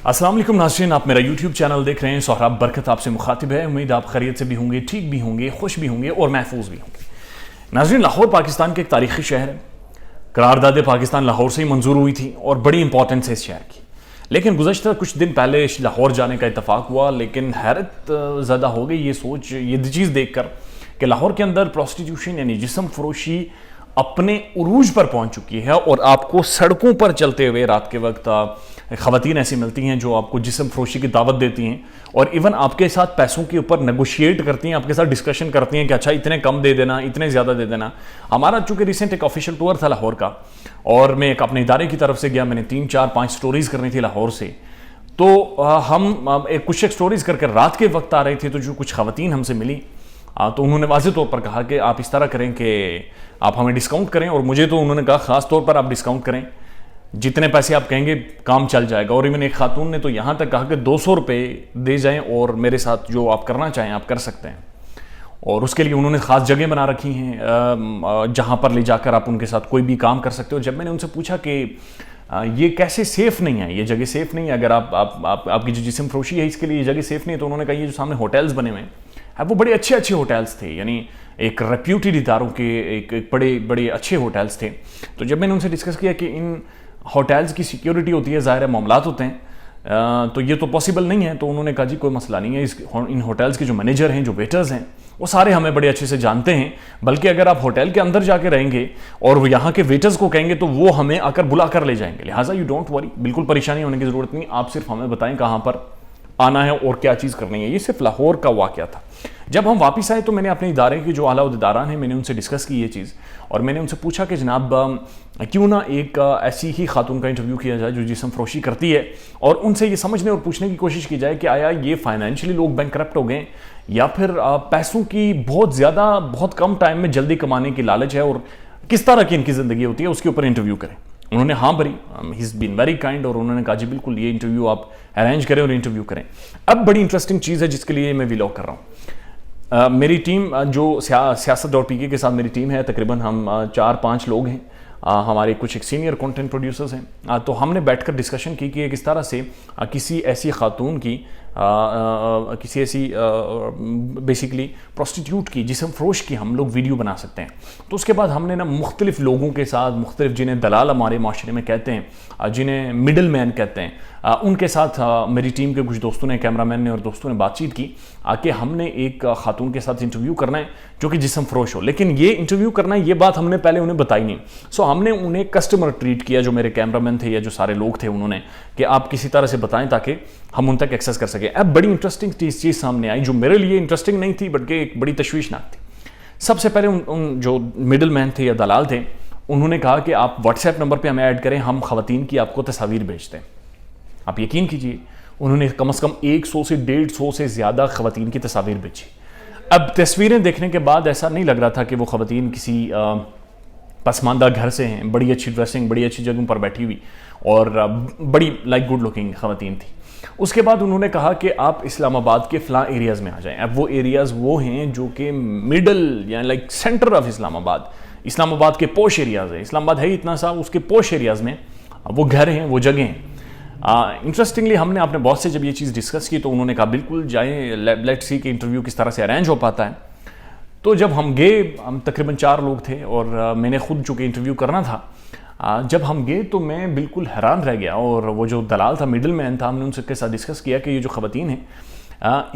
अस्सलाम वालेकुम नाज़रीन, आप मेरा यूट्यूब चैनल देख रहे हैं। सोहराब बरकत आपसे मुखातिब है। उम्मीद आप खैरियत से भी होंगे, ठीक भी होंगे, खुश भी होंगे और महफूज भी होंगे। नाज़रीन, लाहौर पाकिस्तान का एक तारीखी शहर है। करारदाद पाकिस्तान लाहौर से ही मंजूर हुई थी और बड़ी इंपॉर्टेंस है इस शहर की। लेकिन गुज़श्ता कुछ दिन पहले लाहौर जाने का इत्तफाक हुआ, लेकिन हैरत ज़्यादा हो गई ये सोच, ये चीज़ देख कर कि लाहौर के अंदर प्रोस्टिट्यूशन यानी जिस्म फरोशी अपने उरूज पर पहुंच चुकी है और आपको सड़कों पर चलते हुए रात के वक्त ख़वातीन ऐसी मिलती हैं जो आपको जिस्म फरोशी की दावत देती हैं और इवन आपके साथ पैसों के ऊपर नेगोशिएट करती हैं, आपके साथ डिस्कशन करती हैं कि अच्छा इतने कम दे देना, इतने ज़्यादा दे देना। हमारा चूँकि रिसेंट एक ऑफिशियल टूर था लाहौर का और मैं एक अपने इदारे की तरफ से गया, मैंने 3, 4, 5 स्टोरीज़ करनी थी लाहौर से। तो हम कुछ एक स्टोरीज़ करके रात के वक्त आ रहे थे, तो जो कुछ ख़वातीन हमसे मिली तो उन्होंने वाज़ेह तौर पर कहा कि आप इस तरह करें कि आप हमें डिस्काउंट करें, और मुझे तो उन्होंने कहा ख़ास तौर पर आप डिस्काउंट करें, जितने पैसे आप कहेंगे काम चल जाएगा। और इवन एक खातून ने तो यहाँ तक कहा कि 200 रुपये दे जाएं और मेरे साथ जो आप करना चाहें आप कर सकते हैं। और उसके लिए उन्होंने ख़ास जगह बना रखी हैं जहाँ पर ले जाकर आप उनके साथ कोई भी काम कर सकते हो। जब मैंने उनसे पूछा कि ये कैसे सेफ़ नहीं है, ये जगह सेफ़ नहीं है, अगर आपकी जो जिस्म फरोशी है इसके लिए ये जगह सेफ़ नहीं है, तो उन्होंने कहा ये जो सामने होटल्स बने हुए हैं वो बड़े अच्छे अच्छे होटल्स थे, यानी एक रेप्यूटेड इदारों के एक बड़े बड़े अच्छे होटल्स थे। तो जब मैंने उनसे डिस्कस किया कि इन होटल्स की सिक्योरिटी होती है, ज़ाहिर है मामलात होते हैं, तो ये तो पॉसिबल नहीं है। तो उन्होंने कहा जी कोई मसला नहीं है, इन होटल्स के जो मैनेजर हैं, जो वेटर्स हैं, वो सारे हमें बड़े अच्छे से जानते हैं। बल्कि अगर आप होटल के अंदर जाके रहेंगे और वो यहाँ के वेटर्स को कहेंगे तो वो हमें आकर बुला कर ले जाएंगे। लिहाजा यू डोंट वरी, बिल्कुल परेशानी होने की ज़रूरत नहीं, आप सिर्फ हमें बताएं कहाँ पर आना है और क्या चीज़ करनी है। ये सिर्फ लाहौर का वाक़या था। जब हम वापस आए तो मैंने अपने इदारे के जो आला उहदेदारान हैं, मैंने उनसे डिस्कस की ये चीज़, और मैंने उनसे पूछा कि जनाब क्यों ना एक ऐसी ही खातून का इंटरव्यू किया जाए जो जिस्म फरोशी करती है, और उनसे ये समझने और पूछने की कोशिश की जाए कि आया ये फाइनेंशियली लोग बैंकरप्ट हो गए या फिर पैसों की बहुत ज़्यादा बहुत कम टाइम में जल्दी कमाने की लालच है, और किस तरह की इनकी ज़िंदगी होती है, उसके ऊपर इंटरव्यू करें। उन्होंने हाँ भरी, he is been very kind, और उन्होंने कहा जी बिल्कुल ये इंटरव्यू आप अरेंज करें और इंटरव्यू करें। अब बड़ी इंटरेस्टिंग चीज़ है जिसके लिए मैं व्लॉग कर रहा हूँ। मेरी टीम जो सियासत.pk के साथ मेरी टीम है, तकरीबन हम 4-5 लोग हैं। हमारे कुछ एक सीनियर कंटेंट प्रोड्यूसर्स हैं। तो हमने बैठकर डिस्कशन की कि किस तरह से किसी ऐसी खातून की किसी ऐसी बेसिकली प्रोस्टिट्यूट की, जिस्म फरोश की हम लोग वीडियो बना सकते हैं। तो उसके बाद हमने ना मुख्तलिफ लोगों के साथ, मुख्तलिफ जिन्हें दलाल हमारे माशरे में कहते हैं, जिन्हें मिडल मैन कहते हैं, उनके साथ मेरी टीम के कुछ दोस्तों ने, कैमरामैन ने और दोस्तों ने बातचीत की कि हमने एक खातून के साथ इंटरव्यू करना है जो कि जिस्म फरोश हो। लेकिन ये इंटरव्यू करना है ये बात हमने पहले उन्हें बताई नहीं। सो हमने उन्हें कस्टमर ट्रीट किया, जो मेरे कैमरामैन थे या जो सारे लोग थे, उन्होंने कि आप किसी तरह से बताएं ताकि हम उन तक एक्सेस कर सकें। अब बड़ी इंटरेस्टिंग चीज़ सामने आई जो मेरे लिए इंटरेस्टिंग नहीं थी बल्कि एक बड़ी तशवीशनाक थी। सबसे पहले उन जो मिडल मैन थे या दलाल थे, उन्होंने कहा कि आप व्हाट्सएप नंबर पे हमें ऐड करें, हम ख़वातीन की आपको तस्वीर भेजते हैं। आप यकीन कीजिए उन्होंने कम से कम 100 से 150 से ज़्यादा ख़वातीन की तस्वीर भेजी। अब तस्वीरें देखने के बाद ऐसा नहीं लग रहा था कि वो ख़वातीन किसी पसमानदा घर से हैं, बड़ी अच्छी ड्रेसिंग, बड़ी अच्छी जगहों पर बैठी हुई और बड़ी लाइक गुड लुकिंग ख़वातीन थी। उसके बाद उन्होंने कहा कि आप इस्लामाबाद के फ़लाँ एरियाज़ में आ जाएं। अब वो एरियाज़ वो हैं जो कि मिडल या लाइक सेंटर ऑफ इस्लामाबाद के पोश एरियाज़ है। इस्लामाबाद है इतना सा, उसके पोश एरियाज़ में वो घर हैं, वो जगह हैं। इंटरेस्टिंगली हमने अपने बॉस से जब ये चीज़ डिस्कस की तो उन्होंने कहा बिल्कुल जाएँ, लेट्स सी कि इंटरव्यू किस तरह से अरेंज हो पाता है। तो जब हम गए, हम तकरीबन 4 लोग थे और मैंने खुद चूँकि इंटरव्यू करना था, जब हम गए तो मैं बिल्कुल हैरान रह गया। और वो जो दलाल था, मिडल मैन था, हमने उनसे के साथ डिस्कस किया कि ये जो ख़वातीन हैं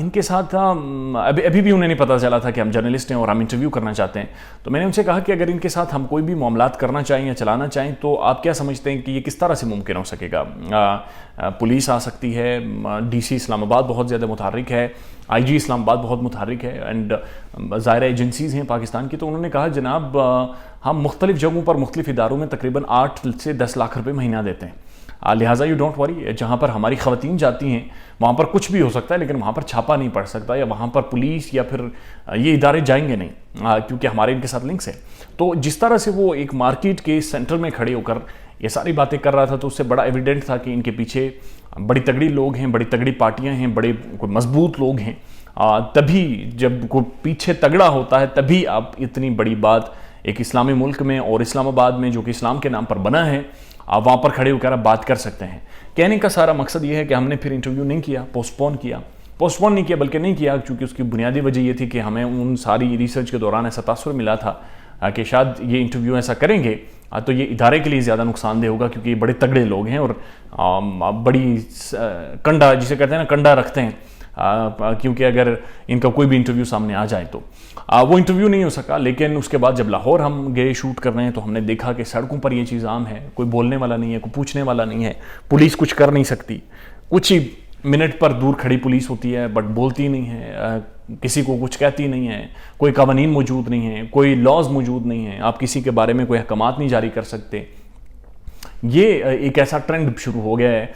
इनके साथ अभी भी उन्हें नहीं पता चला था कि हम जर्नलिस्ट हैं और हम इंटरव्यू करना चाहते हैं। तो मैंने उनसे कहा कि अगर इनके साथ हम कोई भी मामलात करना चाहें या चलाना चाहें तो आप क्या समझते हैं कि ये किस तरह से मुमकिन हो सकेगा। पुलिस आ सकती है, DC इस्लामाबाद बहुत ज़्यादा मुतहर्रिक है, IG इस्लामाबाद बहुत मुतहर्रिक है, एंड ज़ाहिर एजेंसीज़ हैं पाकिस्तान की। तो उन्होंने कहा जनाब हम मुख्तलिफ़ जगहों पर मुख्तलिफ़ इदारों में तकरीबन 8 से 10 लाख रुपये महीना देते हैं। लिहाजा यू डोंट वरी, जहाँ पर हमारी ख़वातीन जाती हैं वहाँ पर कुछ भी हो सकता है, लेकिन वहाँ पर छापा नहीं पड़ सकता या वहाँ पर पुलिस या फिर ये इदारे जाएंगे नहीं, क्योंकि हमारे इनके साथ लिंक्स हैं। तो जिस तरह से वो एक मार्केट के सेंटर में खड़े होकर ये सारी बातें कर रहा था, तो उससे बड़ा एविडेंट था कि इनके पीछे बड़ी तगड़ी लोग हैं, बड़ी तगड़ी पार्टियाँ हैं, बड़े कोई मजबूत लोग हैं। तभी जब कोई पीछे तगड़ा होता है तभी आप इतनी बड़ी बात एक इस्लामी मुल्क में और इस्लामाबाद में जो कि इस्लाम के नाम पर बना है, آپ وہاں پر کھڑے ہو کر آپ بات کر سکتے ہیں. کہنے کا سارا مقصد یہ ہے کہ ہم نے پھر انٹرویو نہیں کیا, پوسٹ پون نہیں کیا بلکہ نہیں کیا, چونکہ اس کی بنیادی وجہ یہ تھی کہ ہمیں ان ساری ریسرچ کے دوران ایسا تاثر ملا تھا کہ شاید یہ انٹرویو ایسا کریں گے تو یہ ادارے کے لیے زیادہ نقصان دہ ہوگا, کیونکہ یہ بڑے تگڑے لوگ ہیں اور بڑی کنڈا, جسے کہتے ہیں نا کنڈا رکھتے ہیں, کیونکہ اگر ان کا کوئی بھی انٹرویو سامنے آ جائے تو وہ انٹرویو نہیں ہو سکا. لیکن اس کے بعد جب لاہور ہم گئے شوٹ کر رہے ہیں تو ہم نے دیکھا کہ سڑکوں پر یہ چیز عام ہے, کوئی بولنے والا نہیں ہے, کوئی پوچھنے والا نہیں ہے, پولیس کچھ کر نہیں سکتی, کچھ ہی منٹ پر دور کھڑی پولیس ہوتی ہے بٹ بولتی نہیں ہے, کسی کو کچھ کہتی نہیں ہے, کوئی قوانین موجود نہیں ہیں, کوئی لاز موجود نہیں ہیں, آپ کسی کے بارے میں کوئی احکامات نہیں جاری کر سکتے. یہ ایک ایسا ٹرینڈ شروع ہو گیا ہے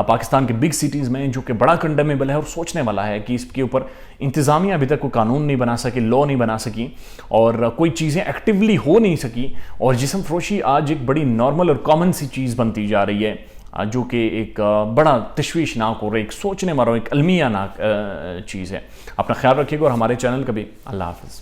پاکستان کے بگ سٹیز میں جو کہ بڑا کنڈیمیبل ہے اور سوچنے والا ہے کہ اس کے اوپر انتظامیہ ابھی تک کوئی قانون نہیں بنا سکی, لا نہیں بنا سکی اور کوئی چیزیں ایکٹیولی ہو نہیں سکی, اور جسم فروشی آج ایک بڑی نارمل اور کامن سی چیز بنتی جا رہی ہے جو کہ ایک بڑا تشویشناک اور ایک سوچنے والا ایک المیہ ناک چیز ہے. اپنا خیال رکھیے گا اور ہمارے چینل کا بھی. اللہ حافظ.